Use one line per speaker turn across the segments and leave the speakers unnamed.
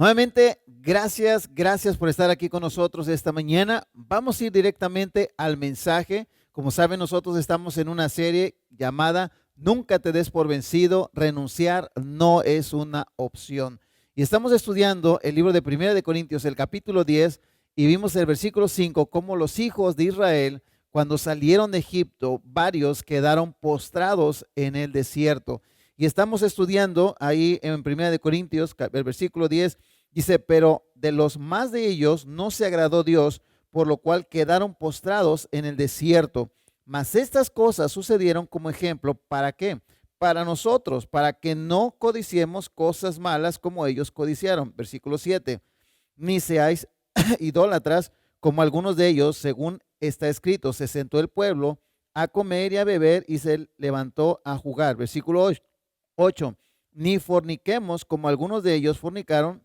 Nuevamente, gracias por estar aquí con nosotros esta mañana. Vamos a ir directamente al mensaje. Como saben, nosotros estamos en una serie llamada Nunca te des por vencido, renunciar no es una opción. Y estamos estudiando el libro de Primera de Corintios, el capítulo 10, y vimos el versículo 5, cómo los hijos de Israel, cuando salieron de Egipto, varios quedaron postrados en el desierto. Y estamos estudiando ahí en Primera de Corintios, el versículo 10, dice, pero de los más de ellos no se agradó Dios, por lo cual quedaron postrados en el desierto. Mas estas cosas sucedieron como ejemplo, ¿para qué? Para nosotros, para que no codiciemos cosas malas como ellos codiciaron. Versículo 7, ni seáis idólatras como algunos de ellos, según está escrito, se sentó el pueblo a comer y a beber y se levantó a jugar. Versículo 8, ni forniquemos como algunos de ellos fornicaron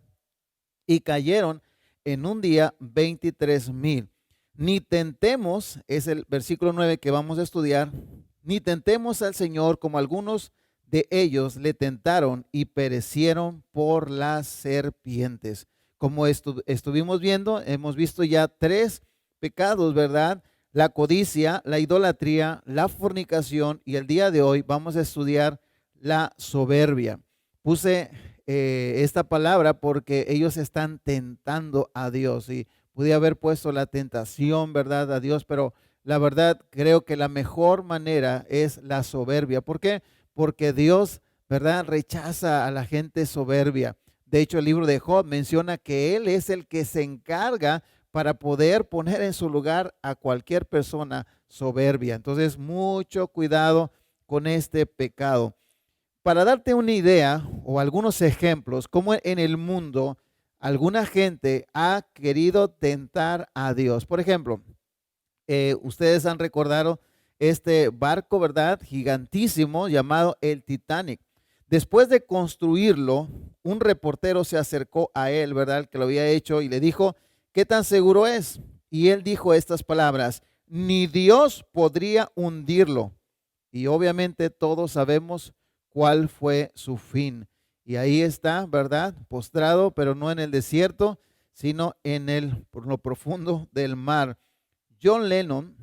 y cayeron en un día 23,000. Ni tentemos, es el versículo 9 que vamos a estudiar, ni tentemos al Señor como algunos de ellos le tentaron y perecieron por las serpientes. Como estuvimos viendo, hemos visto ya tres pecados, ¿verdad? La codicia, la idolatría, la fornicación, y el día de hoy vamos a estudiar la soberbia. Puse esta palabra porque ellos están tentando a Dios, y pude haber puesto la tentación, ¿verdad?, a Dios, pero la verdad creo que la mejor manera es la soberbia. ¿Por qué? Porque Dios, ¿verdad?, rechaza a la gente soberbia. De hecho, el libro de Job menciona que Él es el que se encarga para poder poner en su lugar a cualquier persona soberbia. Entonces, mucho cuidado con este pecado. Para darte una idea o algunos ejemplos, cómo en el mundo alguna gente ha querido tentar a Dios. Por ejemplo, ustedes han recordado este barco, ¿verdad?, gigantísimo llamado el Titanic. Después de construirlo, un reportero se acercó a él, ¿verdad?, el que lo había hecho, y le dijo, ¿qué tan seguro es? Y él dijo estas palabras, ni Dios podría hundirlo. Y obviamente todos sabemos cuál fue su fin. Y ahí está, ¿verdad?, postrado, pero no en el desierto, sino por lo profundo del mar. John Lennon,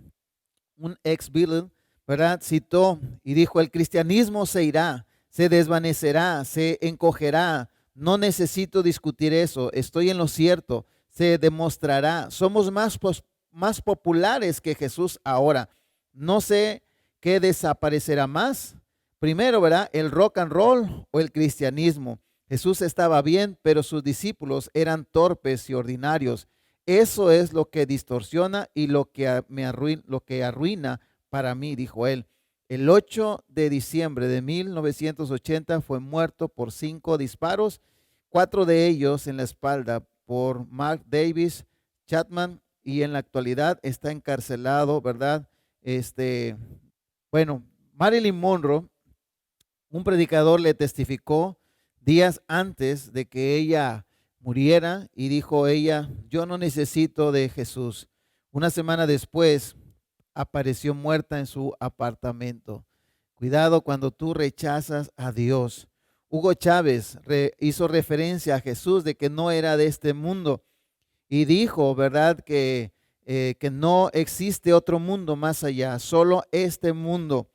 un ex Beatle, ¿verdad?, citó y dijo, el cristianismo se irá, se desvanecerá, se encogerá. No necesito discutir eso, estoy en lo cierto, se demostrará. Somos más populares que Jesús ahora. No sé qué desaparecerá más. Primero, ¿verdad?, el rock and roll o el cristianismo. Jesús estaba bien, pero sus discípulos eran torpes y ordinarios. Eso es lo que distorsiona y lo que arruina para mí, dijo él. El 8 de diciembre de 1980 fue muerto por 5 disparos, 4 de ellos en la espalda por Mark Davis Chapman, y en la actualidad está encarcelado, ¿verdad? Bueno, Marilyn Monroe, un predicador, le testificó días antes de que ella muriera y dijo ella, yo no necesito de Jesús. Una semana después apareció muerta en su apartamento. Cuidado cuando tú rechazas a Dios. Hugo Chávez hizo referencia a Jesús de que no era de este mundo y dijo, ¿verdad?, que no existe otro mundo más allá, solo este mundo.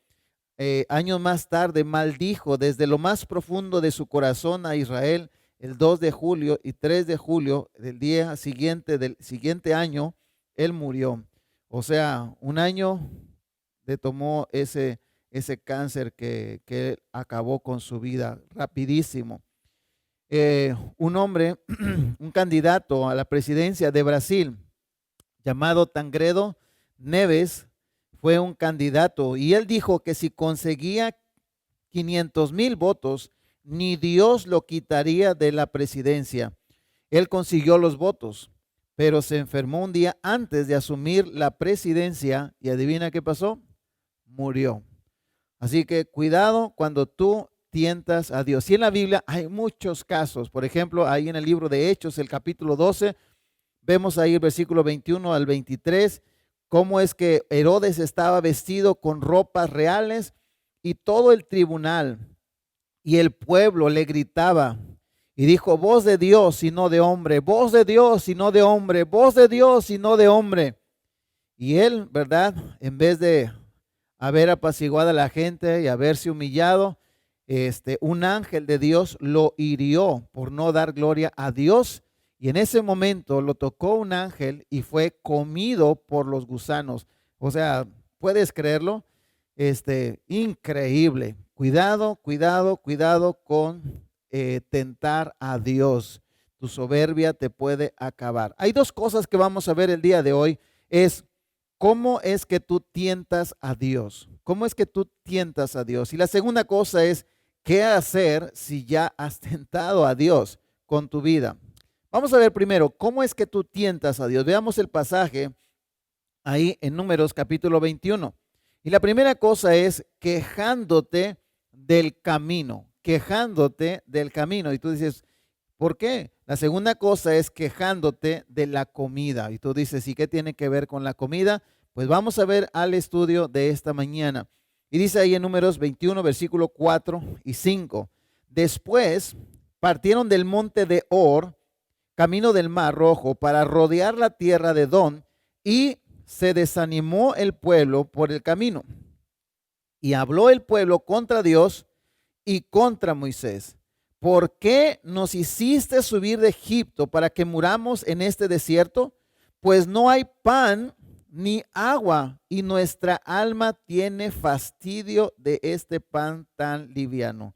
Años más tarde maldijo desde lo más profundo de su corazón a Israel. El 2 de julio y 3 de julio del día siguiente, del siguiente año, él murió. O sea, un año le tomó ese cáncer que acabó con su vida rapidísimo. Un hombre, un candidato a la presidencia de Brasil, llamado Tancredo Neves, fue un candidato y él dijo que si conseguía 500,000 votos, ni Dios lo quitaría de la presidencia. Él consiguió los votos, pero se enfermó un día antes de asumir la presidencia y adivina qué pasó, murió. Así que cuidado cuando tú tientas a Dios. Y en la Biblia hay muchos casos. Por ejemplo, ahí en el libro de Hechos, el capítulo 12, vemos ahí el versículo 21 al 23, cómo es que Herodes estaba vestido con ropas reales y todo el tribunal y el pueblo le gritaba Y dijo, voz de Dios y no de hombre, voz de Dios y no de hombre, voz de Dios y no de hombre. Y él, ¿verdad? En vez de haber apaciguado a la gente y haberse humillado, un ángel de Dios lo hirió por no dar gloria a Dios. Y en ese momento lo tocó un ángel y fue comido por los gusanos. O sea, ¿puedes creerlo? Increíble. Cuidado, cuidado, cuidado con tentar a Dios. Tu soberbia te puede acabar. Hay dos cosas que vamos a ver el día de hoy. Es cómo es que tú tientas a Dios. ¿Cómo es que tú tientas a Dios? Y la segunda cosa es qué hacer si ya has tentado a Dios con tu vida. Vamos a ver primero, ¿cómo es que tú tientas a Dios? Veamos el pasaje ahí en Números capítulo 21. Y la primera cosa es quejándote del camino, quejándote del camino. Y tú dices, ¿por qué? La segunda cosa es quejándote de la comida. Y tú dices, ¿y qué tiene que ver con la comida? Pues vamos a ver al estudio de esta mañana. Y dice ahí en Números 21, versículo 4 y 5. Después partieron del monte de Or, camino del Mar Rojo, para rodear la tierra de Edom, y se desanimó el pueblo por el camino. Y habló el pueblo contra Dios y contra Moisés. ¿Por qué nos hiciste subir de Egipto para que muramos en este desierto? Pues no hay pan ni agua y nuestra alma tiene fastidio de este pan tan liviano.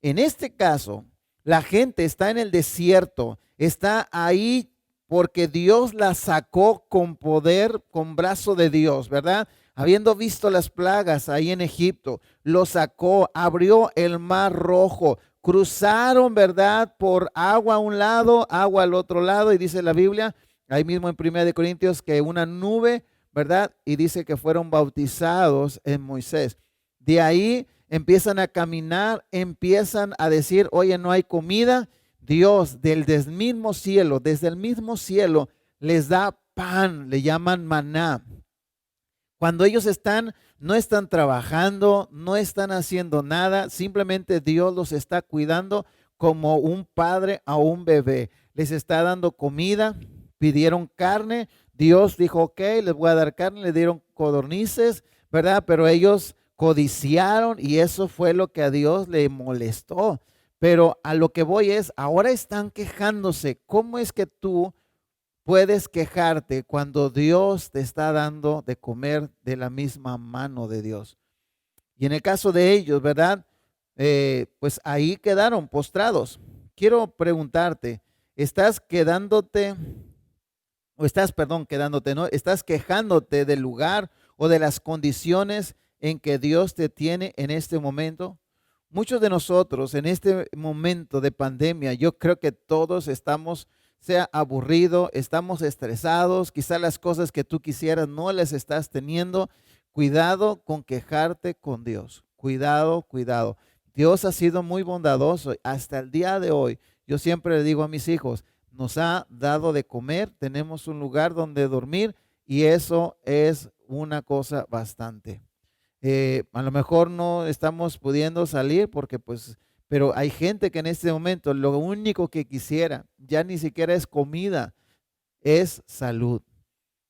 En este caso, la gente está en el desierto, está ahí porque Dios la sacó con poder, con brazo de Dios, ¿verdad? Habiendo visto las plagas ahí en Egipto, lo sacó, abrió el mar rojo, cruzaron, ¿verdad? Por agua a un lado, agua al otro lado, y dice la Biblia, ahí mismo en 1 Corintios, que una nube, ¿verdad? Y dice que fueron bautizados en Moisés. De ahí empiezan a caminar, empiezan a decir, oye, no hay comida. Dios desde el mismo cielo les da pan, le llaman maná. Cuando ellos no están trabajando, no están haciendo nada, simplemente Dios los está cuidando como un padre a un bebé. Les está dando comida, pidieron carne, Dios dijo, ok, les voy a dar carne, le dieron codornices, ¿verdad? Pero ellos codiciaron y eso fue lo que a Dios le molestó. Pero a lo que voy es, ahora están quejándose. ¿Cómo es que tú puedes quejarte cuando Dios te está dando de comer de la misma mano de Dios? Y en el caso de ellos, ¿verdad? Pues ahí quedaron postrados. Quiero preguntarte, ¿estás quedándote, quedándote, ¿no? ¿Estás quejándote del lugar o de las condiciones en que Dios te tiene en este momento? Muchos de nosotros en este momento de pandemia, yo creo que todos estamos, sea aburrido, estamos estresados, quizás las cosas que tú quisieras no las estás teniendo. Cuidado con quejarte con Dios. Cuidado, cuidado. Dios ha sido muy bondadoso hasta el día de hoy. Yo siempre le digo a mis hijos, nos ha dado de comer, tenemos un lugar donde dormir y eso es una cosa bastante. A lo mejor no estamos pudiendo salir porque pues, pero hay gente que en este momento lo único que quisiera ya ni siquiera es comida, es salud.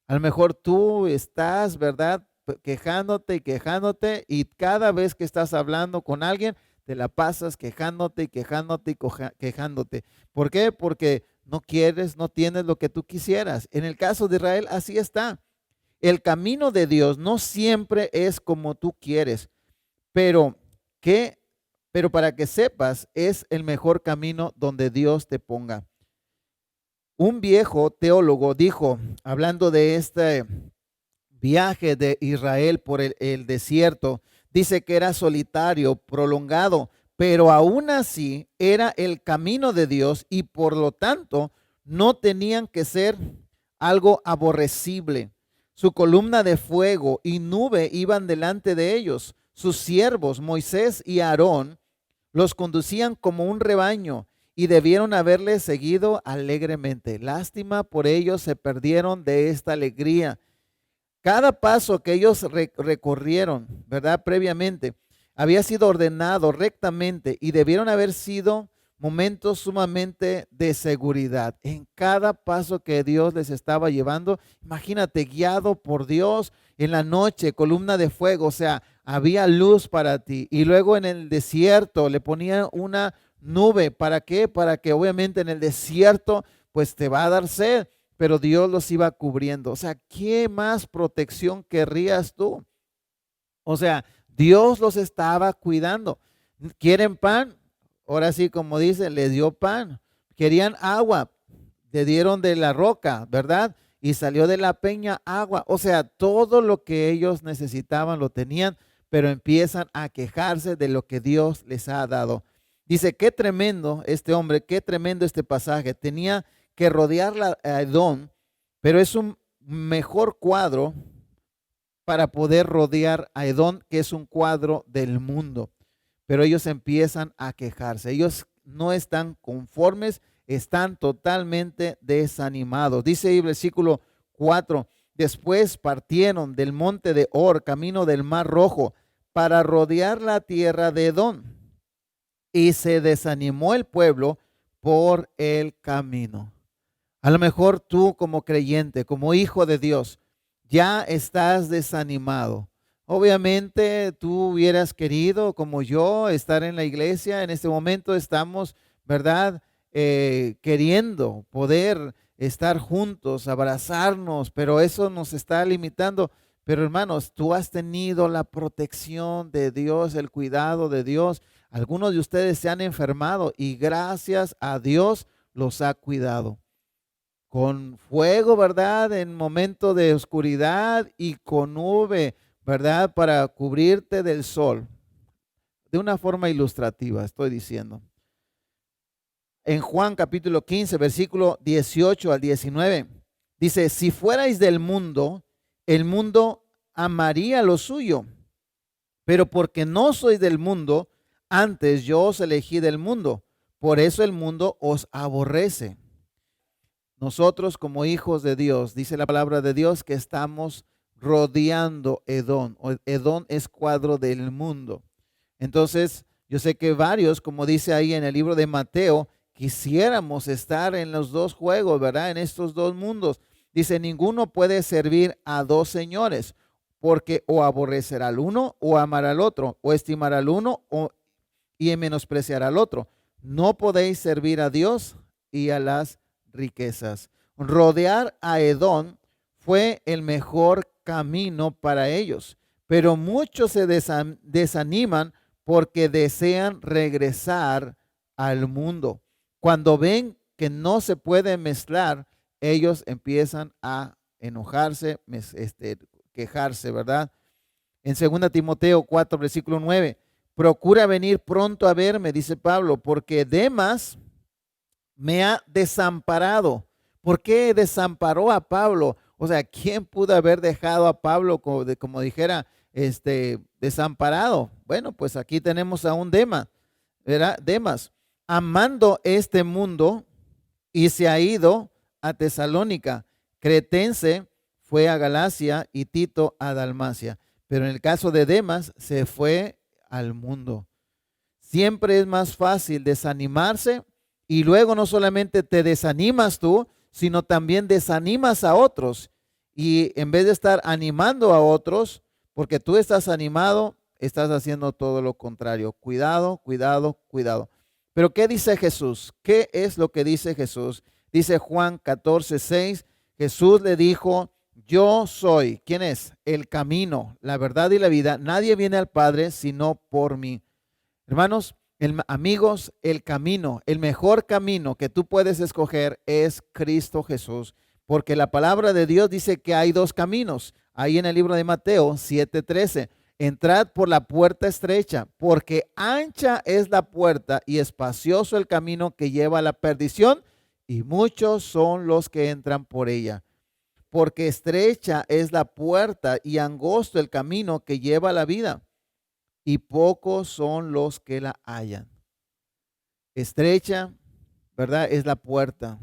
A lo mejor tú estás, ¿verdad? Quejándote y quejándote y cada vez que estás hablando con alguien te la pasas quejándote y quejándote y quejándote. ¿Por qué? Porque no quieres, no tienes lo que tú quisieras. En el caso de Israel así está. El camino de Dios no siempre es como tú quieres, pero pero para que sepas, es el mejor camino donde Dios te ponga. Un viejo teólogo dijo, hablando de este viaje de Israel por el desierto, dice que era solitario, prolongado, pero aún así era el camino de Dios y por lo tanto no tenían que ser algo aborrecible. Su columna de fuego y nube iban delante de ellos. Sus siervos, Moisés y Aarón, los conducían como un rebaño y debieron haberle seguido alegremente. Lástima por ellos, se perdieron de esta alegría. Cada paso que ellos recorrieron, ¿verdad? Previamente, había sido ordenado rectamente y debieron haber sido momentos sumamente de seguridad. En cada paso que Dios les estaba llevando, imagínate, guiado por Dios en la noche, columna de fuego, o sea, había luz para ti. Y luego en el desierto le ponía una nube. ¿Para qué? Para que obviamente en el desierto pues te va a dar sed, pero Dios los iba cubriendo. O sea, ¿qué más protección querrías tú? O sea, Dios los estaba cuidando. ¿Quieren pan? Ahora sí, como dice, les dio pan. Querían agua, le dieron de la roca, ¿verdad? Y salió de la peña agua. O sea, todo lo que ellos necesitaban lo tenían, pero empiezan a quejarse de lo que Dios les ha dado. Dice, qué tremendo este hombre, qué tremendo este pasaje. Tenía que rodear a Edom, pero es un mejor cuadro para poder rodear a Edom, que es un cuadro del mundo. Pero ellos empiezan a quejarse. Ellos no están conformes, están totalmente desanimados. Dice el versículo 4, después partieron del monte de Or, camino del Mar Rojo, para rodear la tierra de Edom. Y se desanimó el pueblo por el camino. A lo mejor tú como creyente, como hijo de Dios, ya estás desanimado. Obviamente tú hubieras querido, como yo, estar en la iglesia. En este momento estamos, ¿verdad? Queriendo poder estar juntos, abrazarnos, pero eso nos está limitando. Pero hermanos, tú has tenido la protección de Dios, el cuidado de Dios. Algunos de ustedes se han enfermado y gracias a Dios los ha cuidado con fuego, ¿verdad? En momento de oscuridad y con nube, ¿verdad? Para cubrirte del sol. De una forma ilustrativa, estoy diciendo. En Juan capítulo 15, versículo 18 al 19, dice, si fuerais del mundo, el mundo amaría lo suyo, pero porque no sois del mundo, antes yo os elegí del mundo, por eso el mundo os aborrece. Nosotros como hijos de Dios, dice la palabra de Dios que estamos rodeando Edom. Edom es cuadro del mundo. Entonces, yo sé que varios, como dice ahí en el libro de Mateo, quisiéramos estar en los dos juegos, ¿verdad? En estos dos mundos. Dice, ninguno puede servir a dos señores, porque o aborrecerá al uno o amará al otro, o estimará al uno y menospreciará al otro. No podéis servir a Dios y a las riquezas. Rodear a Edom fue el mejor camino para ellos, pero muchos se desaniman porque desean regresar al mundo. Cuando ven que no se puede mezclar, ellos empiezan a enojarse, quejarse, ¿verdad? En 2 Timoteo 4, versículo 9, procura venir pronto a verme, dice Pablo, porque Demas me ha desamparado. ¿Por qué desamparó a Pablo? O sea, ¿quién pudo haber dejado a Pablo, como dijera, desamparado? Bueno, pues aquí tenemos a un Demas, ¿verdad? Demas, amando este mundo y se ha ido a Tesalónica. Cretense fue a Galacia y Tito a Dalmacia. Pero en el caso de Demas, se fue al mundo. Siempre es más fácil desanimarse y luego no solamente te desanimas tú, sino también desanimas a otros. Y en vez de estar animando a otros, porque tú estás animado, estás haciendo todo lo contrario. Cuidado, cuidado, cuidado. Pero ¿qué dice Jesús? ¿Qué es lo que dice Jesús? Dice Juan 14:6, Jesús le dijo, yo soy, ¿quién es? El camino, la verdad y la vida. Nadie viene al Padre sino por mí. Hermanos, amigos, el camino, el mejor camino que tú puedes escoger es Cristo Jesús, porque la palabra de Dios dice que hay dos caminos. Ahí en el libro de Mateo 7:13, entrad por la puerta estrecha, porque ancha es la puerta y espacioso el camino que lleva a la perdición, y muchos son los que entran por ella. Porque estrecha es la puerta y angosto el camino que lleva a la vida, y pocos son los que la hallan. Estrecha, ¿verdad? Es la puerta.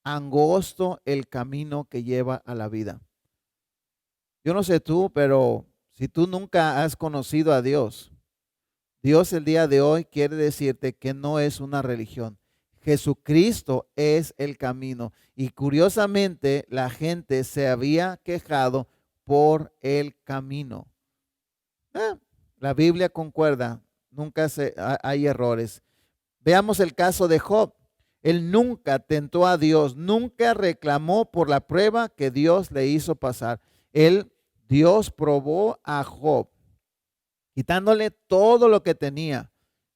Angosto el camino que lleva a la vida. Yo no sé tú, pero si tú nunca has conocido a Dios, Dios el día de hoy quiere decirte que no es una religión. Jesucristo es el camino. Y curiosamente la gente se había quejado por el camino. Eh, la Biblia concuerda, nunca hay errores. Veamos el caso de Job. Él nunca tentó a Dios, nunca reclamó por la prueba que Dios le hizo pasar. Dios probó a Job, quitándole todo lo que tenía,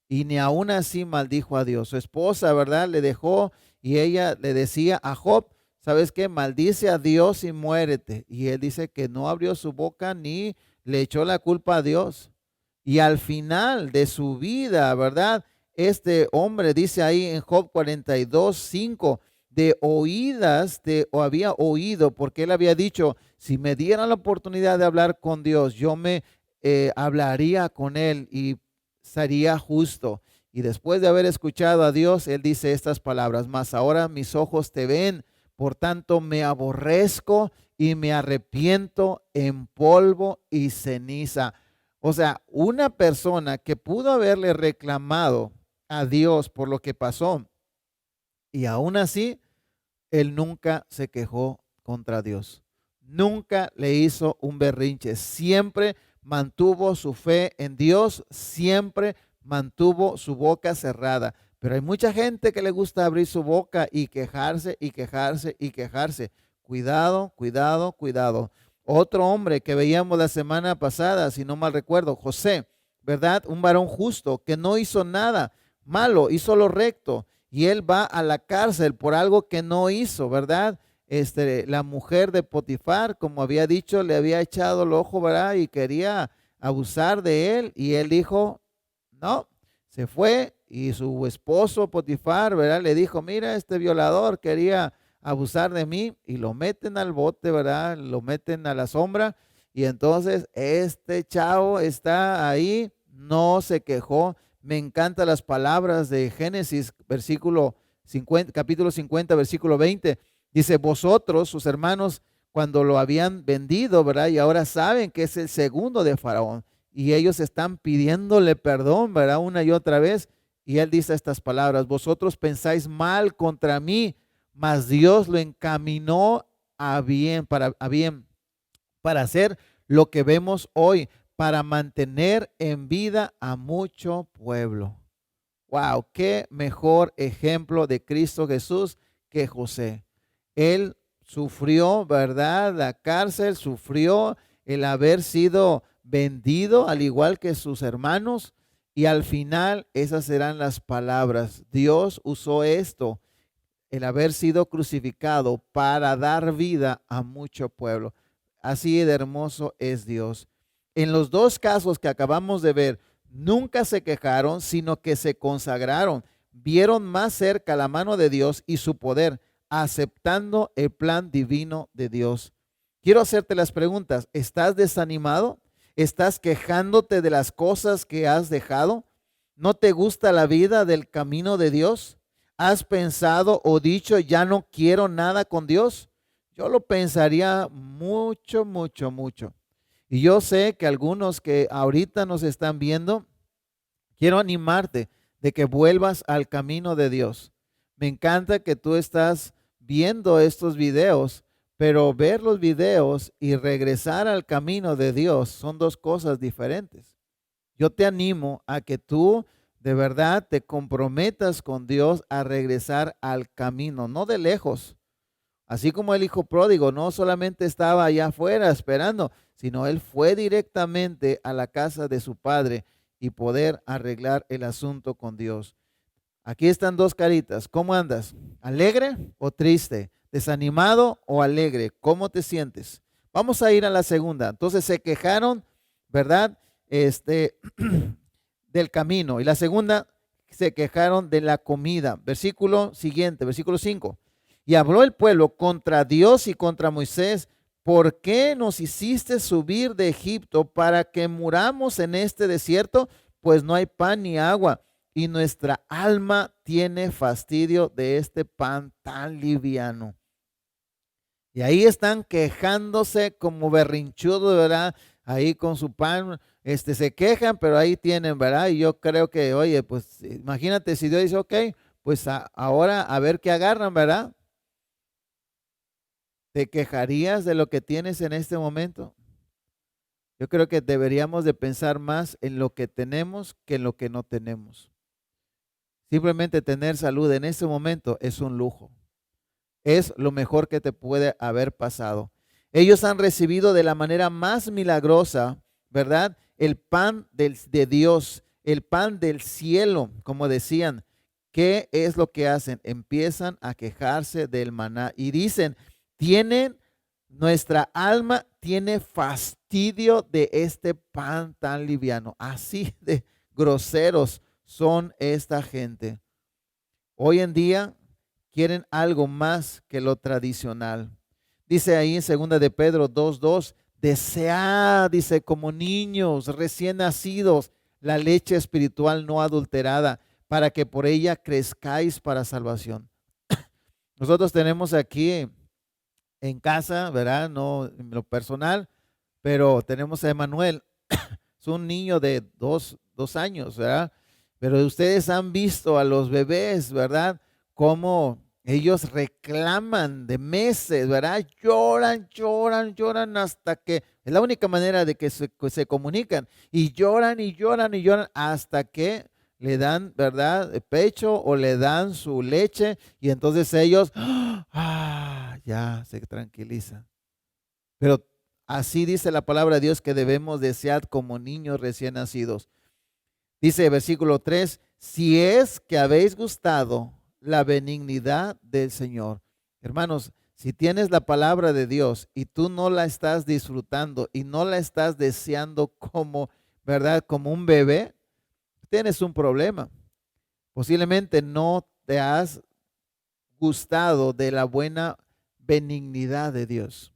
y ni aún así maldijo a Dios. Su esposa, ¿verdad? Le dejó y ella le decía a Job, ¿sabes qué? Maldice a Dios y muérete. Y él dice que no abrió su boca ni le echó la culpa a Dios. Y al final de su vida, ¿verdad? Este hombre dice ahí en Job 42:5, de oídas o había oído, porque él había dicho, si me dieran la oportunidad de hablar con Dios, yo me hablaría con él y sería justo. Y después de haber escuchado a Dios, él dice estas palabras, mas ahora mis ojos te ven, por tanto me aborrezco y me arrepiento en polvo y ceniza. O sea, una persona que pudo haberle reclamado a Dios por lo que pasó y aún así, él nunca se quejó contra Dios. Nunca le hizo un berrinche. Siempre mantuvo su fe en Dios, siempre mantuvo su boca cerrada. Pero hay mucha gente que le gusta abrir su boca y quejarse y quejarse y quejarse. Cuidado, cuidado, cuidado. Otro hombre que veíamos la semana pasada, si no mal recuerdo, José, ¿verdad? Un varón justo que no hizo nada malo, hizo lo recto y él va a la cárcel por algo que no hizo, ¿verdad? La mujer de Potifar, como había dicho, le había echado el ojo, ¿verdad? Y quería abusar de él y él dijo, no, se fue y su esposo Potifar, ¿verdad? Le dijo, mira, este violador quería abusar de mí y lo meten al bote, ¿verdad? Lo meten a la sombra y entonces este chavo está ahí, no se quejó. Me encantan las palabras de Génesis, versículo 50, capítulo 50, versículo 20. Dice, vosotros, sus hermanos, cuando lo habían vendido, ¿verdad? Y ahora saben que es el segundo de Faraón. Y ellos están pidiéndole perdón, ¿verdad? Una y otra vez. Y él dice estas palabras, vosotros pensáis mal contra mí, mas Dios lo encaminó a bien, para hacer lo que vemos hoy, para mantener en vida a mucho pueblo. Wow, qué mejor ejemplo de Cristo Jesús que José. Él sufrió, ¿verdad? La cárcel, sufrió el haber sido vendido, al igual que sus hermanos, y al final esas serán las palabras. Dios usó esto, el haber sido crucificado, para dar vida a mucho pueblo. Así de hermoso es Dios. En los dos casos que acabamos de ver, nunca se quejaron, sino que se consagraron. Vieron más cerca la mano de Dios y su poder, aceptando el plan divino de Dios. Quiero hacerte las preguntas. ¿Estás desanimado? ¿Estás quejándote de las cosas que has dejado? ¿No te gusta la vida del camino de Dios? ¿Has pensado o dicho, ya no quiero nada con Dios? Yo lo pensaría mucho, mucho, mucho. Y yo sé que algunos que ahorita nos están viendo, quiero animarte de que vuelvas al camino de Dios. Me encanta que tú estás viendo estos videos, pero ver los videos y regresar al camino de Dios son dos cosas diferentes. Yo te animo a que tú de verdad te comprometas con Dios a regresar al camino, no de lejos. Así como el hijo pródigo no solamente estaba allá afuera esperando, sino él fue directamente a la casa de su padre y poder arreglar el asunto con Dios. Aquí están dos caritas. ¿Cómo andas? ¿Alegre o triste? ¿Desanimado o alegre? ¿Cómo te sientes? Vamos a ir a la segunda. Entonces se quejaron, ¿verdad? Del camino. Y la segunda, se quejaron de la comida. Versículo siguiente, versículo 5. Y habló el pueblo contra Dios y contra Moisés. ¿Por qué nos hiciste subir de Egipto para que muramos en este desierto? Pues no hay pan ni agua, y nuestra alma tiene fastidio de este pan tan liviano. Y ahí están quejándose como berrinchudos, ¿verdad? ahí con su pan, se quejan, pero ahí tienen, ¿verdad? Y yo creo que, oye, pues imagínate si Dios dice, ok, pues ahora a ver qué agarran, ¿verdad? ¿Te quejarías de lo que tienes en este momento? Yo creo que deberíamos de pensar más en lo que tenemos que en lo que no tenemos. Simplemente tener salud en este momento es un lujo. Es lo mejor que te puede haber pasado. Ellos han recibido de la manera más milagrosa, ¿verdad? El pan de Dios, el pan del cielo, como decían. ¿Qué es lo que hacen? Empiezan a quejarse del maná y dicen, nuestra alma tiene fastidio de este pan tan liviano. Así de groseros son esta gente. Hoy en día quieren algo más que lo tradicional. Dice ahí en 2 de Pedro 2:2, desead, dice, como niños recién nacidos, la leche espiritual no adulterada, para que por ella crezcáis para salvación. Nosotros tenemos aquí en casa, ¿verdad? No en lo personal, pero tenemos a Emanuel, es un niño de dos años, ¿verdad? Pero ustedes han visto a los bebés, ¿verdad? Cómo ellos reclaman de meses, ¿verdad? Lloran, lloran, lloran hasta que, es la única manera de que se comunican. Y lloran y lloran y lloran hasta que le dan, ¿verdad? El pecho o le dan su leche y entonces ellos, ya se tranquilizan. Pero así dice la palabra de Dios que debemos desear como niños recién nacidos. Dice versículo 3, si es que habéis gustado la benignidad del Señor. Hermanos, si tienes la palabra de Dios y tú no la estás disfrutando y no la estás deseando como, ¿verdad? Como un bebé, tienes un problema. Posiblemente no te has gustado de la buena benignidad de Dios.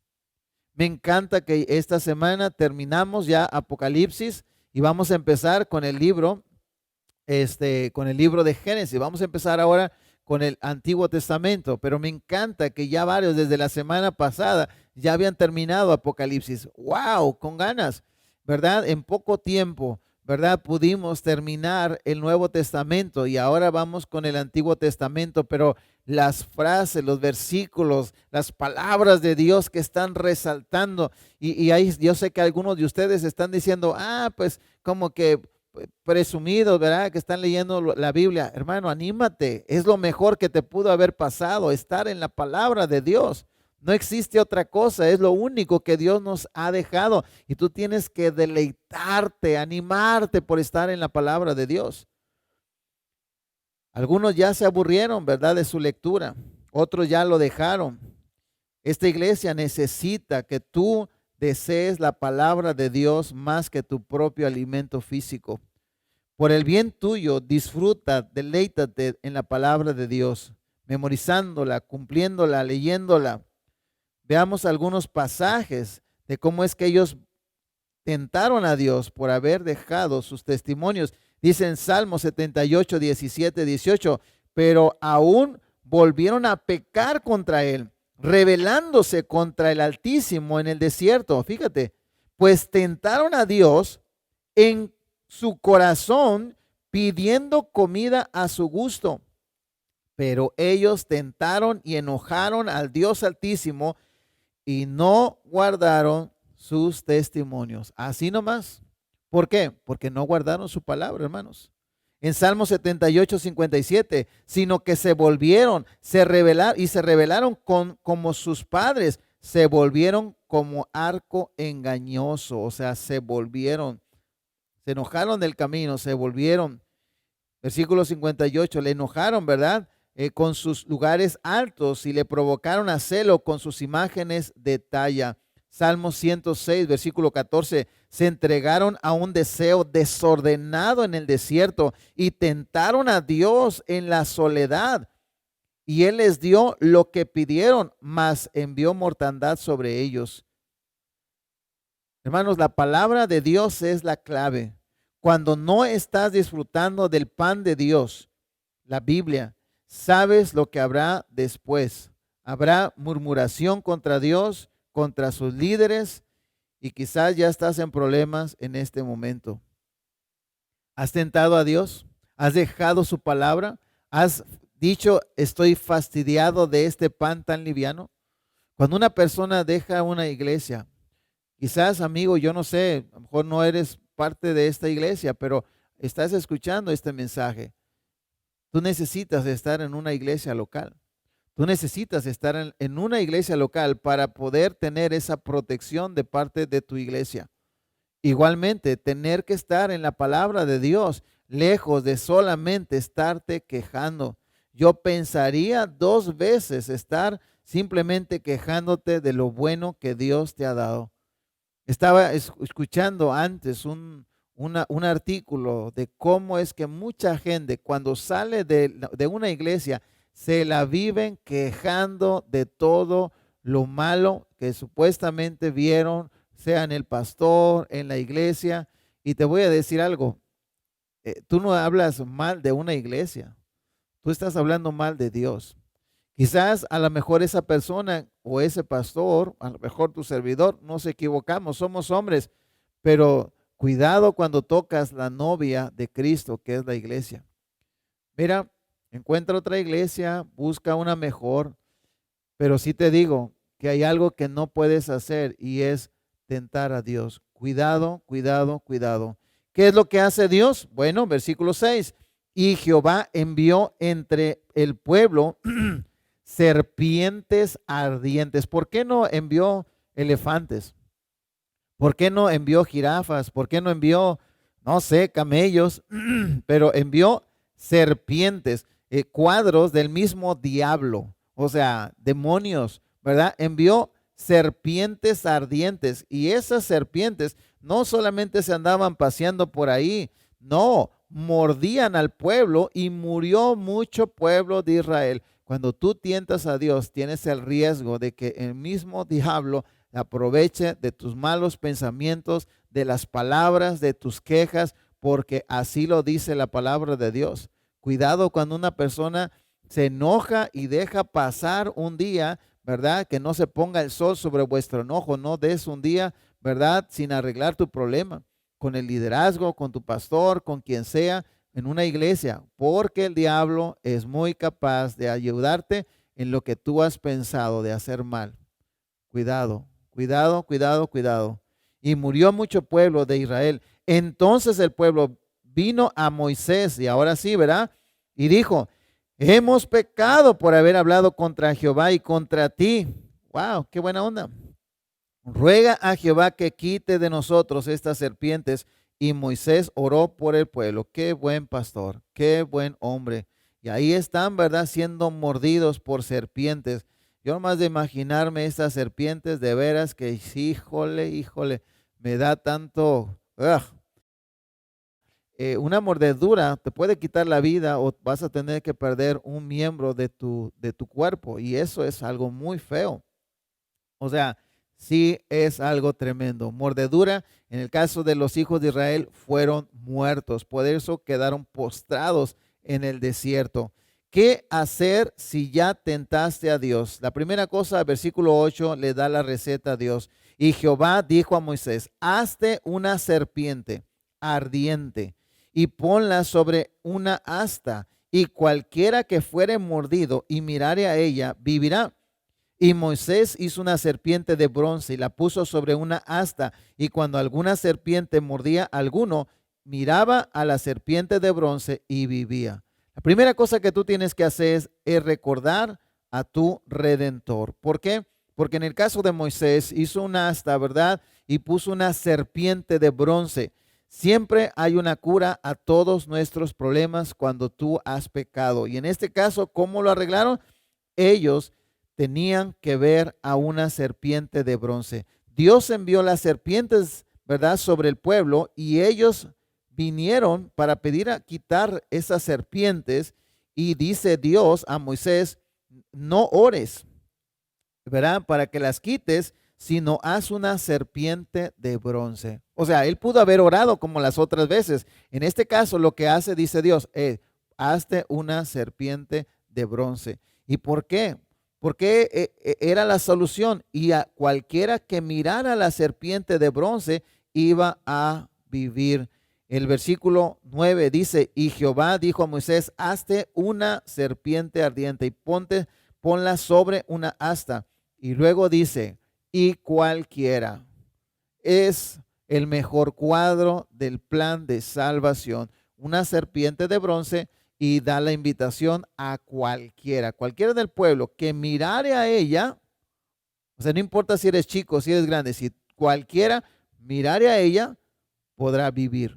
Me encanta que esta semana terminamos ya Apocalipsis y vamos a empezar con el libro, con el libro de Génesis. Vamos a empezar ahora con el Antiguo Testamento, pero me encanta que ya varios desde la semana pasada ya habían terminado Apocalipsis. ¡Wow! Con ganas, ¿verdad? En poco tiempo, ¿verdad? Pudimos terminar el Nuevo Testamento y ahora vamos con el Antiguo Testamento, pero las frases, los versículos, las palabras de Dios que están resaltando. Y ahí yo sé que algunos de ustedes están diciendo, pues como que presumidos, ¿verdad? Que están leyendo la Biblia. Hermano, anímate. Es lo mejor que te pudo haber pasado, estar en la palabra de Dios. No existe otra cosa, es lo único que Dios nos ha dejado. Y tú tienes que deleitarte, animarte por estar en la palabra de Dios. Algunos ya se aburrieron, ¿verdad? De su lectura. Otros ya lo dejaron. Esta iglesia necesita que tú desees la palabra de Dios más que tu propio alimento físico. Por el bien tuyo, disfruta, deleítate en la palabra de Dios, memorizándola, cumpliéndola, leyéndola. Veamos algunos pasajes de cómo es que ellos tentaron a Dios por haber dejado sus testimonios. Dice en Salmo 78, 17, 18, pero aún volvieron a pecar contra él, rebelándose contra el Altísimo en el desierto. Fíjate, pues tentaron a Dios en su corazón pidiendo comida a su gusto. Pero ellos tentaron y enojaron al Dios Altísimo y no guardaron sus testimonios. Así nomás. ¿Por qué? Porque no guardaron su palabra, hermanos. En Salmo 78, 57, sino que se volvieron, se rebelaron como sus padres, se volvieron como arco engañoso, o sea, se enojaron del camino, se volvieron. Versículo 58, le enojaron, ¿verdad? Con sus lugares altos y le provocaron a celo con sus imágenes de talla. Salmo 106, versículo 14, se entregaron a un deseo desordenado en el desierto y tentaron a Dios en la soledad. Y Él les dio lo que pidieron, mas envió mortandad sobre ellos. Hermanos, la palabra de Dios es la clave. Cuando no estás disfrutando del pan de Dios, la Biblia, sabes lo que habrá después. Habrá murmuración contra Dios, contra sus líderes, y quizás ya estás en problemas en este momento. ¿Has tentado a Dios? ¿Has dejado su palabra? ¿Has dicho, estoy fastidiado de este pan tan liviano? Cuando una persona deja una iglesia, quizás, amigo, yo no sé, a lo mejor no eres parte de esta iglesia, pero estás escuchando este mensaje. Tú necesitas estar en una iglesia local. Tú necesitas estar en una iglesia local para poder tener esa protección de parte de tu iglesia. Igualmente, tener que estar en la palabra de Dios, lejos de solamente estarte quejando. Yo pensaría 2 veces estar simplemente quejándote de lo bueno que Dios te ha dado. Estaba escuchando antes un artículo de cómo es que mucha gente cuando sale de una iglesia se la viven quejando de todo lo malo que supuestamente vieron, sea en el pastor, en la iglesia. Y te voy a decir algo, tú no hablas mal de una iglesia, tú estás hablando mal de Dios. Quizás a lo mejor esa persona o ese pastor, a lo mejor tu servidor, nos equivocamos, somos hombres, pero cuidado cuando tocas la novia de Cristo, que es la iglesia. Mira, encuentra otra iglesia, busca una mejor, pero sí te digo que hay algo que no puedes hacer y es tentar a Dios. Cuidado, cuidado, cuidado. ¿Qué es lo que hace Dios? Bueno, versículo 6. Y Jehová envió entre el pueblo serpientes ardientes. ¿Por qué no envió elefantes? ¿Por qué no envió jirafas? ¿Por qué no envió, no sé, camellos? Pero envió serpientes, cuadros del mismo diablo, o sea, demonios, ¿verdad? Envió serpientes ardientes y esas serpientes no solamente se andaban paseando por ahí, no, mordían al pueblo y murió mucho pueblo de Israel. Cuando tú tientas a Dios, tienes el riesgo de que el mismo diablo aproveche de tus malos pensamientos, de las palabras, de tus quejas, porque así lo dice la palabra de Dios. Cuidado cuando una persona se enoja y deja pasar un día, ¿verdad? Que no se ponga el sol sobre vuestro enojo, no des un día, ¿verdad? Sin arreglar tu problema con el liderazgo, con tu pastor, con quien sea, en una iglesia, porque el diablo es muy capaz de ayudarte en lo que tú has pensado de hacer mal. Cuidado, cuidado, cuidado, cuidado. Y murió mucho pueblo de Israel. Entonces el pueblo vino a Moisés, y ahora sí, ¿verdad? Y dijo, hemos pecado por haber hablado contra Jehová y contra ti. Wow, qué buena onda. Ruega a Jehová que quite de nosotros estas serpientes. Y Moisés oró por el pueblo. Qué buen pastor, qué buen hombre. Y ahí están, ¿verdad? Siendo mordidos por serpientes. Yo nomás de imaginarme estas serpientes, de veras que, híjole, híjole, me da tanto. Una mordedura te puede quitar la vida o vas a tener que perder un miembro de tu cuerpo. Y eso es algo muy feo. O sea, sí es algo tremendo. Mordedura, en el caso de los hijos de Israel, fueron muertos. Por eso quedaron postrados en el desierto. ¿Qué hacer si ya tentaste a Dios? La primera cosa, versículo 8, le da la receta a Dios. Y Jehová dijo a Moisés, hazte una serpiente ardiente y ponla sobre una asta, y cualquiera que fuere mordido y mirare a ella, vivirá. Y Moisés hizo una serpiente de bronce y la puso sobre una asta. Y cuando alguna serpiente mordía a alguno, miraba a la serpiente de bronce y vivía. La primera cosa que tú tienes que hacer es recordar a tu Redentor. ¿Por qué? Porque en el caso de Moisés hizo una asta, ¿verdad? Y puso una serpiente de bronce. Siempre hay una cura a todos nuestros problemas cuando tú has pecado. Y en este caso, ¿cómo lo arreglaron? Ellos tenían que ver a una serpiente de bronce. Dios envió las serpientes, ¿verdad?, sobre el pueblo y ellos vinieron para pedir a quitar esas serpientes y dice Dios a Moisés, no ores, ¿verdad?, para que las quites, sino haz una serpiente de bronce. O sea, él pudo haber orado como las otras veces. En este caso lo que hace, dice Dios, hazte una serpiente de bronce. ¿Y por qué? porque era la solución. Y a cualquiera que mirara a la serpiente de bronce iba a vivir. El versículo 9 dice, y Jehová dijo a Moisés, hazte una serpiente ardiente y ponla sobre una asta. Y luego dice, y cualquiera. Es el mejor cuadro del plan de salvación. Una serpiente de bronce, y da la invitación a cualquiera del pueblo que mirare a ella. O sea, no importa si eres chico, si eres grande, si cualquiera mirare a ella, podrá vivir.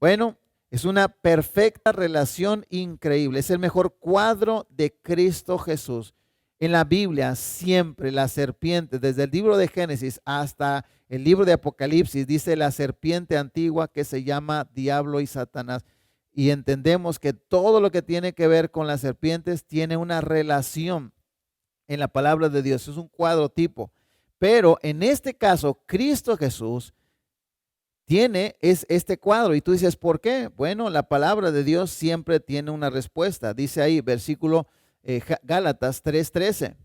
Bueno, es una perfecta relación increíble. Es el mejor cuadro de Cristo Jesús. En la Biblia siempre la serpiente, desde el libro de Génesis hasta el libro de Apocalipsis, dice la serpiente antigua que se llama Diablo y Satanás. Y entendemos que todo lo que tiene que ver con las serpientes tiene una relación en la palabra de Dios. Es un cuadro tipo. Pero en este caso, Cristo Jesús es este cuadro. Y tú dices, ¿por qué? Bueno, la palabra de Dios siempre tiene una respuesta. Dice ahí, versículo Gálatas 3:13.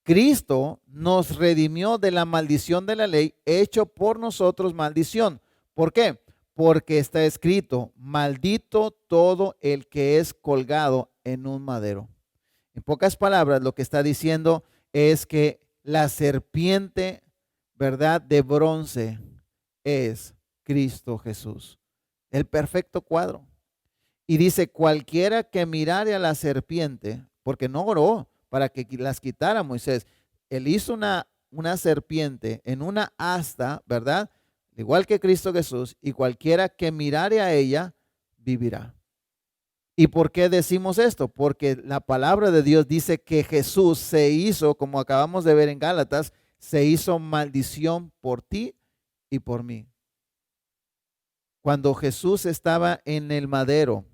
Cristo nos redimió de la maldición de la ley, hecho por nosotros maldición. ¿Por qué? Porque está escrito, maldito todo el que es colgado en un madero. En pocas palabras, lo que está diciendo es que la serpiente, ¿verdad?, de bronce es Cristo Jesús, el perfecto cuadro. Y dice, cualquiera que mirare a la serpiente, porque no oró para que las quitara Moisés, él hizo una serpiente en una asta, ¿verdad?, igual que Cristo Jesús, y cualquiera que mirare a ella, vivirá. ¿Y por qué decimos esto? Porque la palabra de Dios dice que Jesús se hizo, como acabamos de ver en Gálatas, se hizo maldición por ti y por mí. Cuando Jesús estaba en el madero,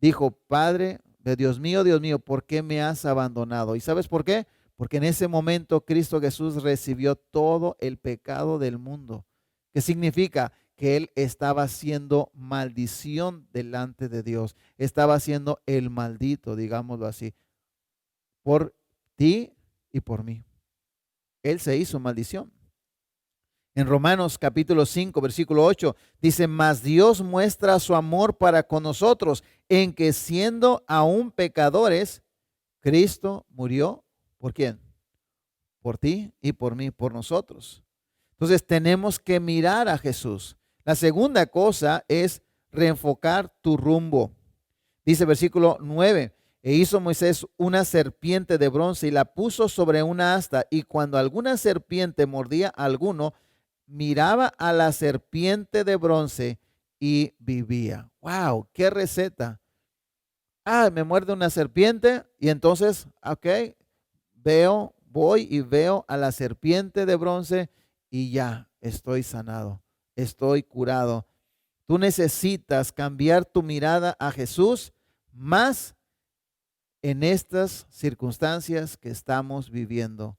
dijo, Padre, Dios mío, ¿por qué me has abandonado? ¿Y sabes por qué? Porque en ese momento Cristo Jesús recibió todo el pecado del mundo. ¿Qué significa? Que Él estaba haciendo maldición delante de Dios. Estaba haciendo el maldito, digámoslo así, por ti y por mí. Él se hizo maldición. En Romanos capítulo 5, versículo 8, dice, mas Dios muestra su amor para con nosotros, en que siendo aún pecadores, Cristo murió, ¿por quién? Por ti y por mí, por nosotros. Entonces tenemos que mirar a Jesús. La segunda cosa es reenfocar tu rumbo. Dice versículo 9, e hizo Moisés una serpiente de bronce y la puso sobre una asta, y cuando alguna serpiente mordía a alguno, miraba a la serpiente de bronce y vivía. ¡Wow! ¡Qué receta! Me muerde una serpiente y entonces, ok, voy y veo a la serpiente de bronce y ya estoy sanado, estoy curado. Tú necesitas cambiar tu mirada a Jesús más en estas circunstancias que estamos viviendo.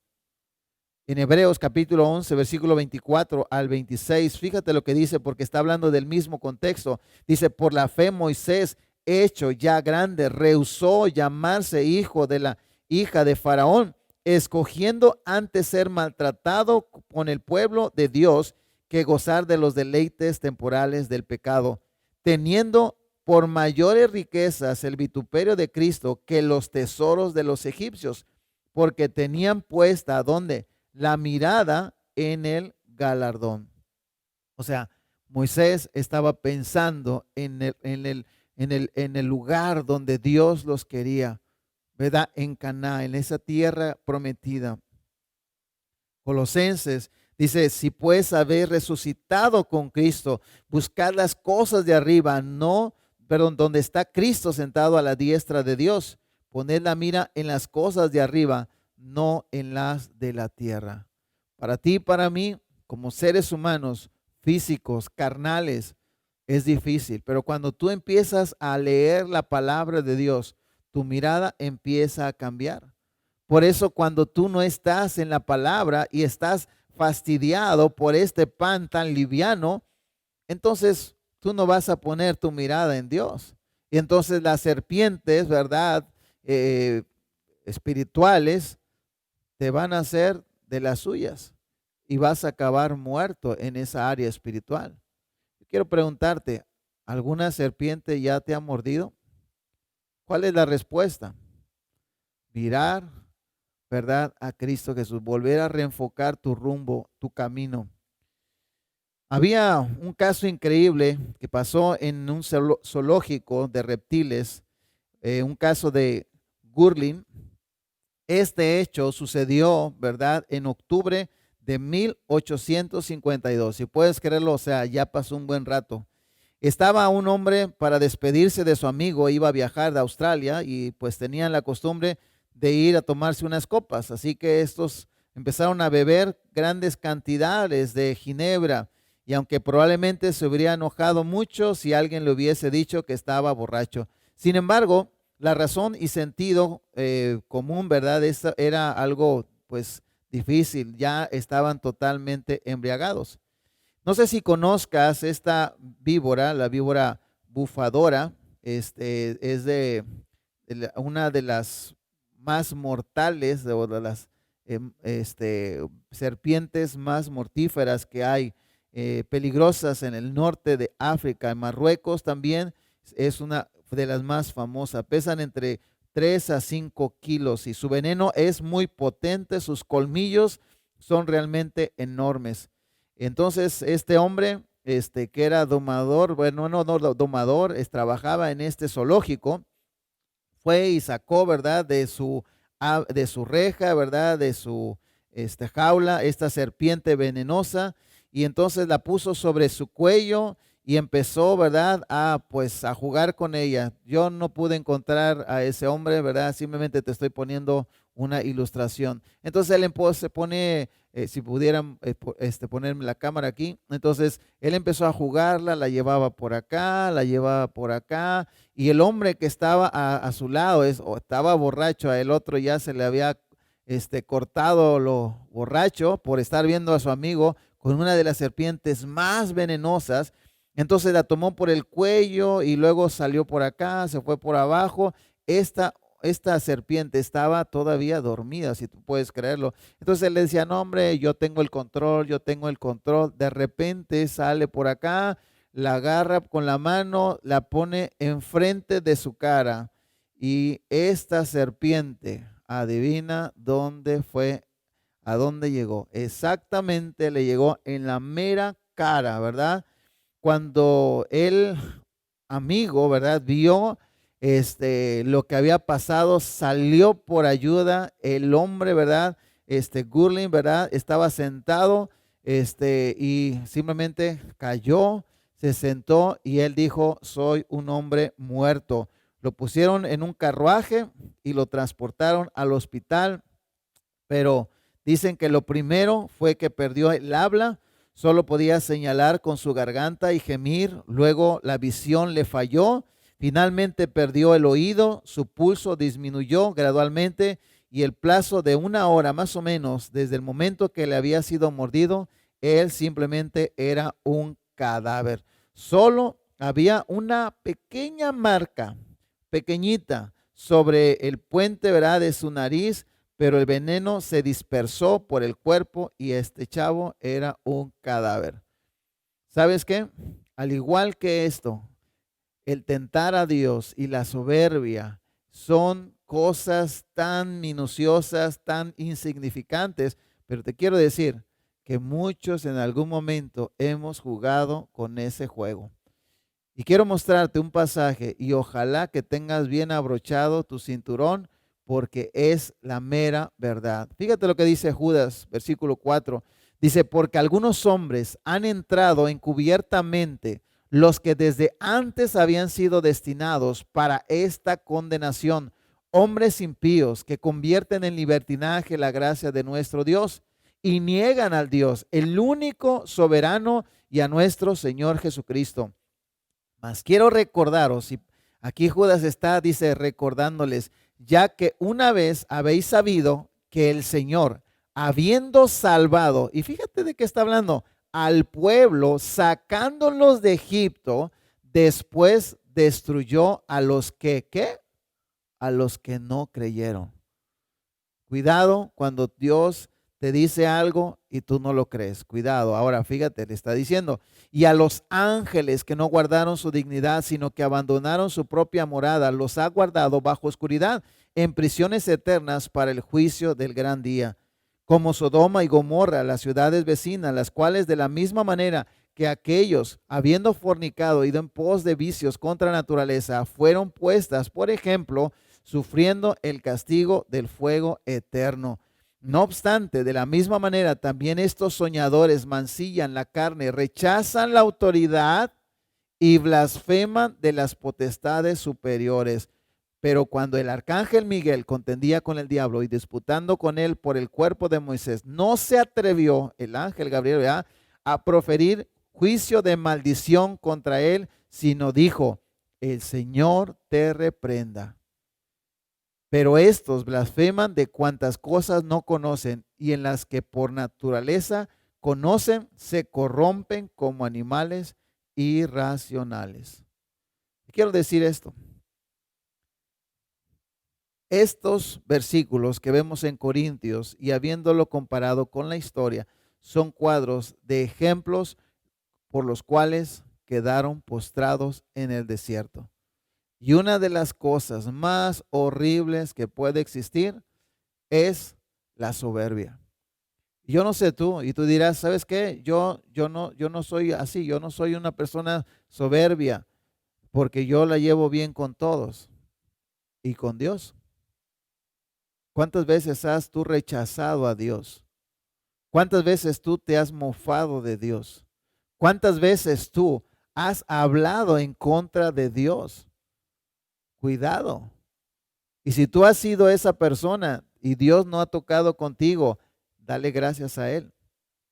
En Hebreos capítulo 11, versículo 24 al 26, fíjate lo que dice porque está hablando del mismo contexto. Dice, por la fe Moisés, hecho ya grande, rehusó llamarse hijo de la hija de Faraón, escogiendo antes ser maltratado con el pueblo de Dios que gozar de los deleites temporales del pecado, teniendo por mayores riquezas el vituperio de Cristo que los tesoros de los egipcios, porque tenían puesta, ¿dónde? La mirada en el galardón. O sea, Moisés estaba pensando en el lugar donde Dios los quería, ¿verdad? En Canaán, en esa tierra prometida. Colosenses dice, si pues habéis resucitado con Cristo, buscad las cosas de arriba, donde está Cristo sentado a la diestra de Dios. Poned la mira en las cosas de arriba, no en las de la tierra. Para ti y para mí, como seres humanos, físicos, carnales, es difícil. Pero cuando tú empiezas a leer la palabra de Dios, tu mirada empieza a cambiar. Por eso cuando tú no estás en la palabra y estás fastidiado por este pan tan liviano, entonces tú no vas a poner tu mirada en Dios. Y entonces las serpientes, ¿verdad? espirituales te van a hacer de las suyas y vas a acabar muerto en esa área espiritual. Yo quiero preguntarte, ¿alguna serpiente ya te ha mordido? ¿Cuál es la respuesta? Virar, ¿verdad?, a Cristo Jesús, volver a reenfocar tu rumbo, tu camino. Había un caso increíble que pasó en un zoológico de reptiles, un caso de Gurlin. Este hecho sucedió, ¿verdad?, en octubre de 1852. Si puedes creerlo, o sea, ya pasó un buen rato. Estaba un hombre para despedirse de su amigo, iba a viajar de Australia y pues tenían la costumbre de ir a tomarse unas copas. Así que estos empezaron a beber grandes cantidades de ginebra y aunque probablemente se hubiera enojado mucho si alguien le hubiese dicho que estaba borracho. Sin embargo, la razón y sentido común, ¿verdad? Esto era algo pues difícil, ya estaban totalmente embriagados. No sé si conozcas esta víbora, la víbora bufadora, es una de las más mortales o de las serpientes más mortíferas que hay, peligrosas en el norte de África. En Marruecos también es una de las más famosas. Pesan entre 3 a 5 kilos y su veneno es muy potente, sus colmillos son realmente enormes. Entonces, este hombre, que era domador, bueno, no domador, trabajaba en este zoológico, fue y sacó, ¿verdad?, de su reja, ¿verdad?, de su jaula, esta serpiente venenosa, y entonces la puso sobre su cuello y empezó, ¿verdad?, pues a jugar con ella. Yo no pude encontrar a ese hombre, ¿verdad? Simplemente te estoy poniendo una ilustración. Entonces él se pone, si pudieran ponerme la cámara aquí, entonces él empezó a jugarla, la llevaba por acá, la llevaba por acá, y el hombre que estaba a su lado estaba borracho, a el otro ya se le había cortado lo borracho por estar viendo a su amigo con una de las serpientes más venenosas. Entonces la tomó por el cuello y luego salió por acá, se fue por abajo. Esta serpiente estaba todavía dormida, si tú puedes creerlo. Entonces él le decía, no hombre, yo tengo el control, yo tengo el control. De repente sale por acá, la agarra con la mano, la pone enfrente de su cara. Y esta serpiente, adivina dónde fue, a dónde llegó. Exactamente le llegó en la mera cara, ¿verdad? Cuando el amigo, ¿verdad?, vio lo que había pasado, salió por ayuda. El hombre, ¿verdad?, Gurlin, ¿verdad?, estaba sentado, y simplemente cayó, se sentó y él dijo, soy un hombre muerto. Lo pusieron en un carruaje y lo transportaron al hospital, pero dicen que lo primero fue que perdió el habla, solo podía señalar con su garganta y gemir, luego la visión le falló, finalmente perdió el oído, su pulso disminuyó gradualmente y el plazo de 1 hora más o menos desde el momento que le había sido mordido, él simplemente era un cadáver. Solo había una pequeña marca, pequeñita, sobre el puente, ¿verdad?, de su nariz, pero el veneno se dispersó por el cuerpo y este chavo era un cadáver. ¿Sabes qué? Al igual que esto, el tentar a Dios y la soberbia son cosas tan minuciosas, tan insignificantes, pero te quiero decir que muchos en algún momento hemos jugado con ese juego. Y quiero mostrarte un pasaje y ojalá que tengas bien abrochado tu cinturón porque es la mera verdad. Fíjate lo que dice Judas, versículo 4. Dice, porque algunos hombres han entrado encubiertamente, los que desde antes habían sido destinados para esta condenación, hombres impíos que convierten en libertinaje la gracia de nuestro Dios y niegan al Dios, el único soberano, y a nuestro Señor Jesucristo. Mas quiero recordaros, y aquí Judas está, dice, recordándoles, ya que una vez habéis sabido que el Señor, habiendo salvado, y fíjate de qué está hablando, al pueblo, sacándolos de Egipto, después destruyó a los que, ¿qué? A los que no creyeron. Cuidado cuando Dios te dice algo y tú no lo crees. Cuidado. Ahora fíjate, le está diciendo, y a los ángeles que no guardaron su dignidad, sino que abandonaron su propia morada, los ha guardado bajo oscuridad, en prisiones eternas para el juicio del gran día. Como Sodoma y Gomorra, las ciudades vecinas, las cuales de la misma manera que aquellos, habiendo fornicado, ido en pos de vicios contra naturaleza, fueron puestas, por ejemplo, sufriendo el castigo del fuego eterno. No obstante, de la misma manera, también estos soñadores mancillan la carne, rechazan la autoridad y blasfeman de las potestades superiores. Pero cuando el arcángel Miguel contendía con el diablo y disputando con él por el cuerpo de Moisés, no se atrevió el ángel Gabriel, ¿verdad?, a proferir juicio de maldición contra él, sino dijo, el Señor te reprenda. Pero estos blasfeman de cuantas cosas no conocen y en las que por naturaleza conocen, se corrompen como animales irracionales. Quiero decir esto. Estos versículos que vemos en Corintios y habiéndolo comparado con la historia, son cuadros de ejemplos por los cuales quedaron postrados en el desierto. Y una de las cosas más horribles que puede existir es la soberbia. Yo no sé tú, y tú dirás, ¿sabes qué? Yo no soy así, yo no soy una persona soberbia, porque yo la llevo bien con todos y con Dios. ¿Cuántas veces has tú rechazado a Dios? ¿Cuántas veces tú te has mofado de Dios? ¿Cuántas veces tú has hablado en contra de Dios? Cuidado. Y si tú has sido esa persona y Dios no ha tocado contigo, dale gracias a Él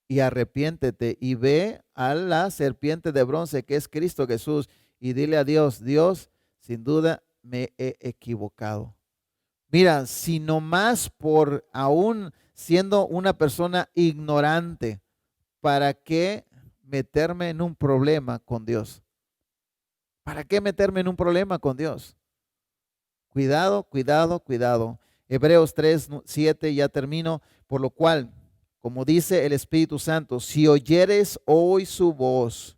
y arrepiéntete y ve a la serpiente de bronce que es Cristo Jesús y dile a Dios, Dios, sin duda me he equivocado. Mira, si no más por aún siendo una persona ignorante, ¿para qué meterme en un problema con Dios? ¿Para qué meterme en un problema con Dios? Cuidado, cuidado, cuidado. Hebreos 3:7, ya termino, por lo cual, como dice el Espíritu Santo, si oyeres hoy su voz,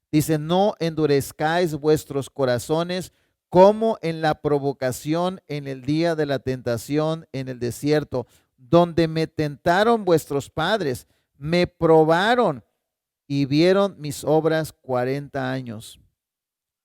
dice, no endurezcáis vuestros corazones como en la provocación en el día de la tentación en el desierto, donde me tentaron vuestros padres, me probaron y vieron mis obras 40 años.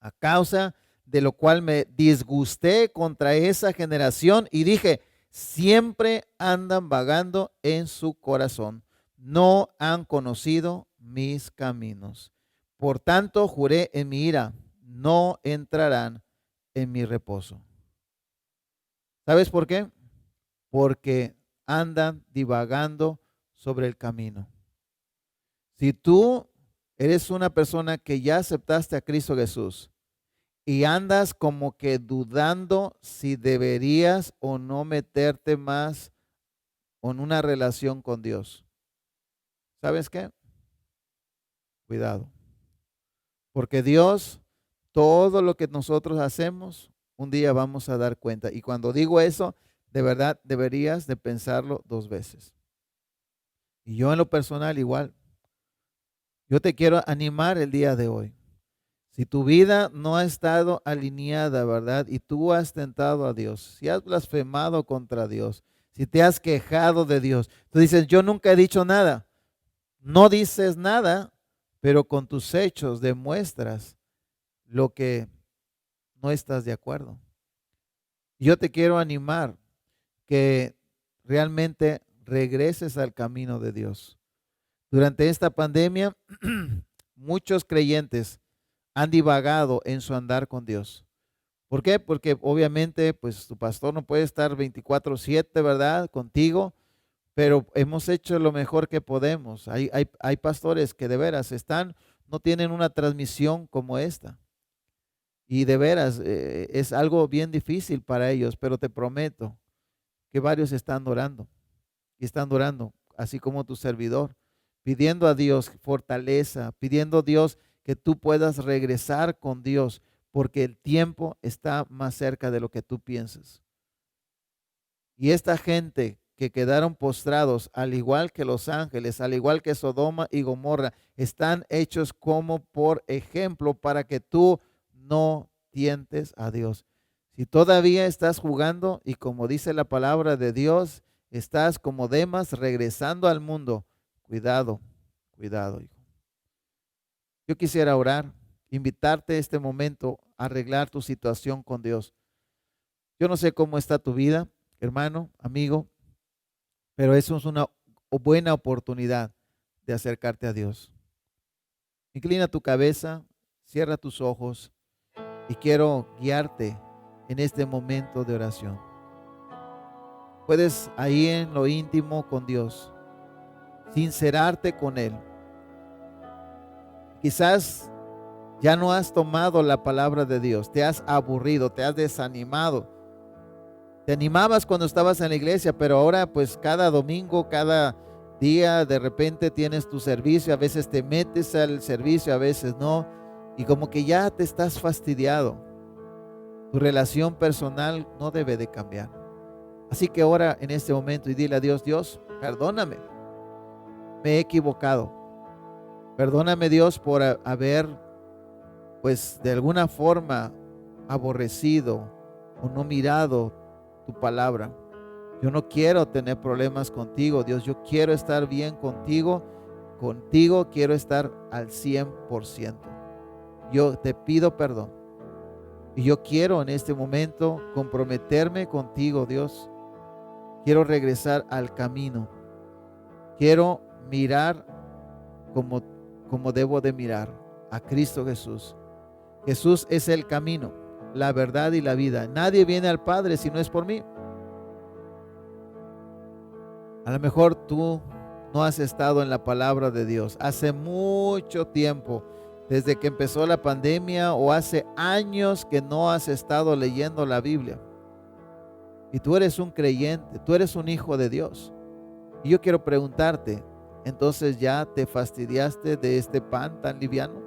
A causa de lo cual me disgusté contra esa generación y dije, siempre andan vagando en su corazón, no han conocido mis caminos. Por tanto, juré en mi ira, no entrarán en mi reposo. ¿Sabes por qué? Porque andan divagando sobre el camino. Si tú eres una persona que ya aceptaste a Cristo Jesús y andas como que dudando si deberías o no meterte más en una relación con Dios, ¿sabes qué? Cuidado. Porque Dios, todo lo que nosotros hacemos, un día vamos a dar cuenta. Y cuando digo eso, de verdad deberías de pensarlo 2 veces. Y yo en lo personal igual. Yo te quiero animar el día de hoy. Si tu vida no ha estado alineada, ¿verdad? Y tú has tentado a Dios, si has blasfemado contra Dios, si te has quejado de Dios, tú dices, yo nunca he dicho nada. No dices nada, pero con tus hechos demuestras lo que no estás de acuerdo. Yo te quiero animar que realmente regreses al camino de Dios. Durante esta pandemia, muchos creyentes han divagado en su andar con Dios. ¿Por qué? Porque obviamente, pues tu pastor no puede estar 24/7, ¿verdad? Contigo, pero hemos hecho lo mejor que podemos. Hay pastores que de veras no tienen una transmisión como esta. Y de veras, es algo bien difícil para ellos, pero te prometo que varios están orando. Y están orando, así como tu servidor, pidiendo a Dios fortaleza, pidiendo a Dios que tú puedas regresar con Dios, porque el tiempo está más cerca de lo que tú piensas. Y esta gente que quedaron postrados, al igual que los ángeles, al igual que Sodoma y Gomorra, están hechos como por ejemplo para que tú no tientes a Dios. Si todavía estás jugando y como dice la palabra de Dios, estás como Demas regresando al mundo, cuidado, cuidado, hijo. Yo quisiera orar, invitarte a este momento a arreglar tu situación con Dios. Yo no sé cómo está tu vida, hermano, amigo, pero eso es una buena oportunidad de acercarte a Dios. Inclina tu cabeza, cierra tus ojos y quiero guiarte en este momento de oración. Puedes ahí en lo íntimo con Dios, sincerarte con Él. Quizás ya no has tomado la palabra de Dios, te has aburrido, te has desanimado. Te animabas cuando estabas en la iglesia, pero ahora pues cada domingo, cada día de repente tienes tu servicio, a veces te metes al servicio, a veces no, y como que ya te estás fastidiado. Tu relación personal no debe de cambiar. Así que ora en este momento y dile a Dios, Dios, perdóname, me he equivocado. Perdóname Dios por haber pues de alguna forma aborrecido o no mirado tu palabra. Yo no quiero tener problemas contigo, Dios. Yo quiero estar bien contigo. Contigo quiero estar al 100%. Yo te pido perdón. Y yo quiero en este momento comprometerme contigo, Dios. Quiero regresar al camino. Quiero mirar como debo de mirar a Cristo Jesús. Jesús es el camino, la verdad y la vida. Nadie viene al Padre si no es por mí. A lo mejor tú no has estado en la palabra de Dios hace mucho tiempo, desde que empezó la pandemia, o hace años que no has estado leyendo la Biblia. Y tú eres un creyente, tú eres un hijo de Dios. Y yo quiero preguntarte, ¿entonces ya te fastidiaste de este pan tan liviano?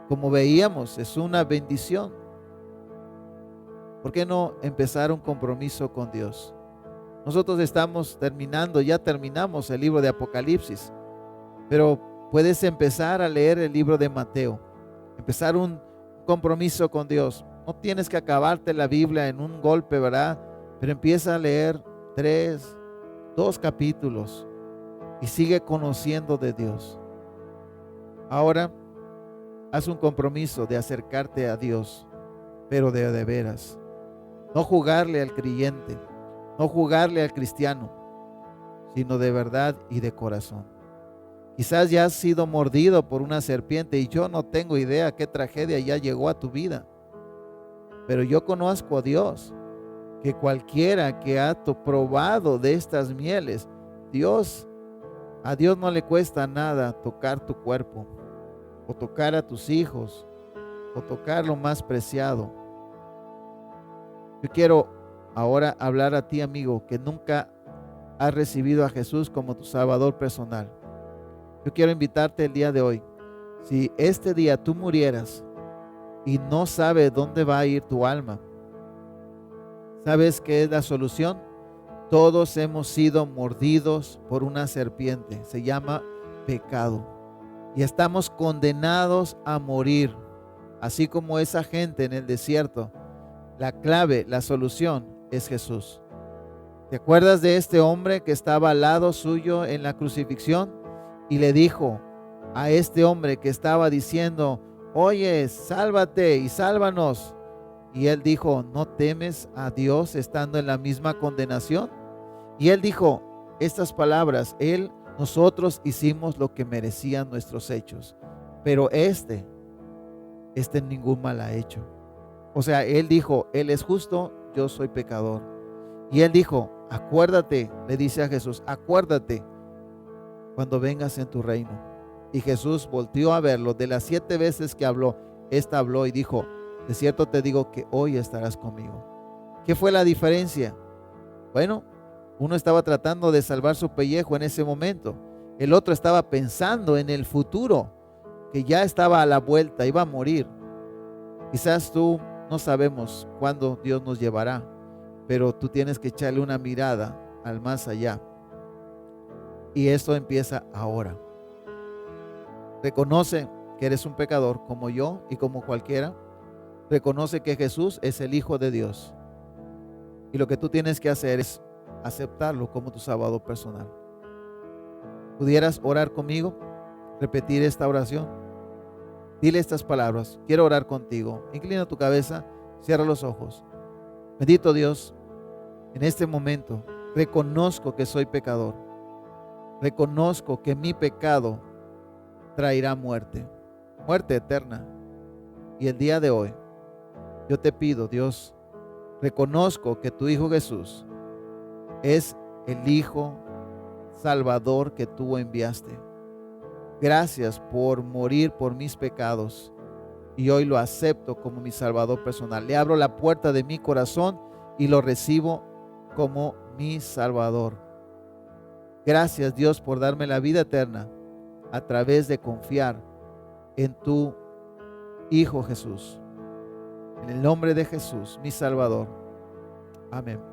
Como veíamos, es una bendición. ¿Por qué no empezar un compromiso con Dios? Nosotros estamos ya terminamos el libro de Apocalipsis, pero puedes empezar a leer el libro de Mateo, empezar un compromiso con Dios. No tienes que acabarte la Biblia en un golpe, ¿verdad? Pero empieza a leer 2 capítulos y sigue conociendo de Dios. Ahora, haz un compromiso de acercarte a Dios, pero de veras. No jugarle al creyente, no jugarle al cristiano, sino de verdad y de corazón. Quizás ya has sido mordido por una serpiente y yo no tengo idea qué tragedia ya llegó a tu vida. Pero yo conozco a Dios, que cualquiera que ha probado de estas mieles, a Dios no le cuesta nada tocar tu cuerpo, o tocar a tus hijos, o tocar lo más preciado. Yo quiero ahora hablar a ti, amigo, que nunca has recibido a Jesús como tu Salvador personal. Yo quiero invitarte el día de hoy. Si este día tú murieras y no sabes dónde va a ir tu alma, ¿sabes qué es la solución? Todos hemos sido mordidos por una serpiente. Se llama pecado. Y estamos condenados a morir, así como esa gente en el desierto. La clave, la solución es Jesús. ¿Te acuerdas de este hombre que estaba al lado suyo en la crucifixión? Y le dijo a este hombre que estaba diciendo, oye, sálvate y sálvanos. Y él dijo, ¿no temes a Dios estando en la misma condenación? Y él dijo estas palabras, nosotros hicimos lo que merecían nuestros hechos, pero este ningún mal ha hecho. O sea, él dijo, él es justo, yo soy pecador. Y él dijo, acuérdate, le dice a Jesús, acuérdate cuando vengas en tu reino. Y Jesús volteó a verlo. De las 7 veces que habló, esta habló y dijo, de cierto te digo que hoy estarás conmigo. ¿Qué fue la diferencia? Bueno, uno estaba tratando de salvar su pellejo en ese momento. El otro estaba pensando en el futuro, que ya estaba a la vuelta, iba a morir. Quizás tú no sabemos cuándo Dios nos llevará, pero tú tienes que echarle una mirada al más allá. Y esto empieza ahora. Reconoce que eres un pecador como yo y como cualquiera. Reconoce que Jesús es el Hijo de Dios. Y lo que tú tienes que hacer es aceptarlo como tu Salvador personal. ¿Pudieras orar conmigo? Repetir esta oración. Dile estas palabras. Quiero orar contigo. Inclina tu cabeza, cierra los ojos. Bendito Dios, en este momento reconozco que soy pecador. Reconozco que mi pecado traerá muerte, muerte eterna. Y el día de hoy, yo te pido, Dios, reconozco que tu Hijo Jesús es el Hijo Salvador que tú enviaste. Gracias por morir por mis pecados y hoy lo acepto como mi Salvador personal. Le abro la puerta de mi corazón y lo recibo como mi Salvador. Gracias, Dios, por darme la vida eterna a través de confiar en tu Hijo Jesús. En el nombre de Jesús, mi Salvador. Amén.